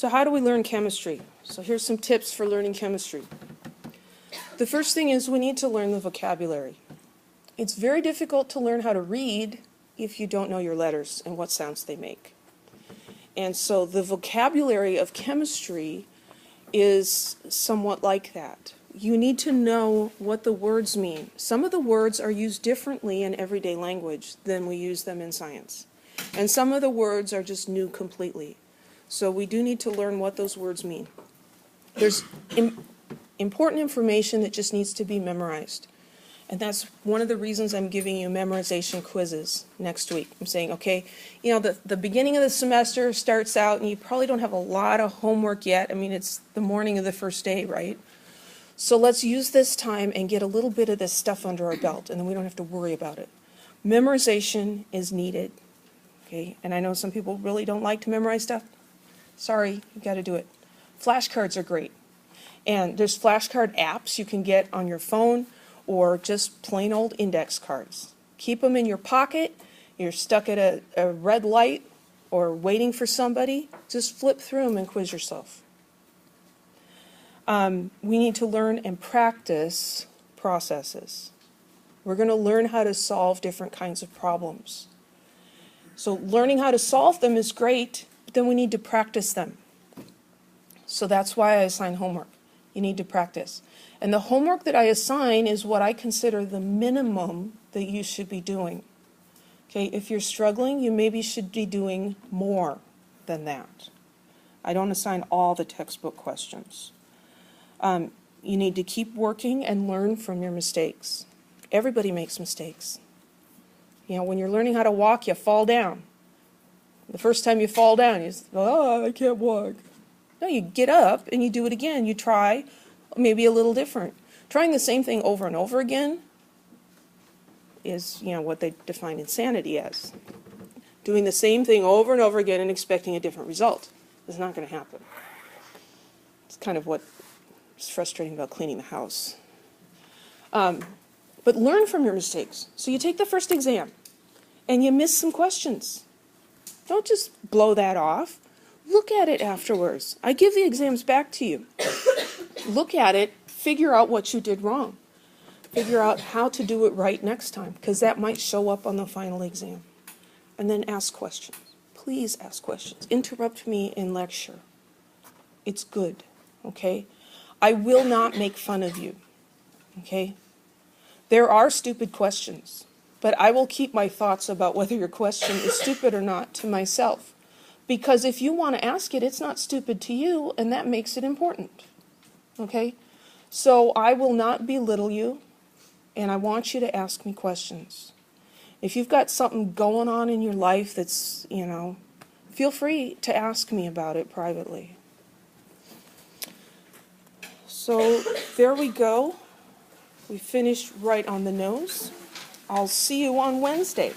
So how do we learn chemistry? So here's some tips for learning chemistry. The first thing is we need to learn the vocabulary. It's very difficult to learn how to read if you don't know your letters and what sounds they make. And so the vocabulary of chemistry is somewhat like that. You need to know what the words mean. Some of the words are used differently in everyday language than we use them in science. And some of the words are just new completely. So we do need to learn what those words mean. There's important information that just needs to be memorized. And that's one of the reasons I'm giving you memorization quizzes next week. I'm saying, okay, you know, the beginning of the semester starts out and you probably don't have a lot of homework yet. I mean, it's the morning of the first day, right? So let's use this time and get a little bit of this stuff under our belt, and then we don't have to worry about it. Memorization is needed, okay? And I know some people really don't like to memorize stuff. Sorry, you got to do it. Flashcards are great. And there's flashcard apps you can get on your phone or just plain old index cards. Keep them in your pocket. You're stuck at a red light or waiting for somebody. Just flip through them and quiz yourself. We need to learn and practice processes. We're going to learn how to solve different kinds of problems. So learning how to solve them is great, but then we need to practice them. So that's why I assign homework. You need to practice. And the homework that I assign is what I consider the minimum that you should be doing. Okay, if you're struggling, you maybe should be doing more than that. I don't assign all the textbook questions. You need to keep working and learn from your mistakes. Everybody makes mistakes. You know, when you're learning how to walk, you fall down. The first time you fall down, you say, oh, I can't walk. No, you get up and you do it again. You try, maybe a little different. Trying the same thing over and over again is, you know, what they define insanity as. Doing the same thing over and over again and expecting a different result is not going to happen. It's kind of what is frustrating about cleaning the house. But learn from your mistakes. So you take the first exam and you miss some questions. Don't just blow that off. Look at it afterwards. I give the exams back to you. Look at it, figure out what you did wrong. Figure out how to do it right next time, because that might show up on the final exam. And then ask questions. Please ask questions. Interrupt me in lecture. It's good, okay? I will not make fun of you, okay? There are stupid questions, but I will keep my thoughts about whether your question is stupid or not to myself. Because if you want to ask it, it's not stupid to you, and that makes it important, okay? So I will not belittle you, and I want you to ask me questions. If you've got something going on in your life that's, you know, feel free to ask me about it privately. So there we go. We finished right on the nose. I'll see you on Wednesday.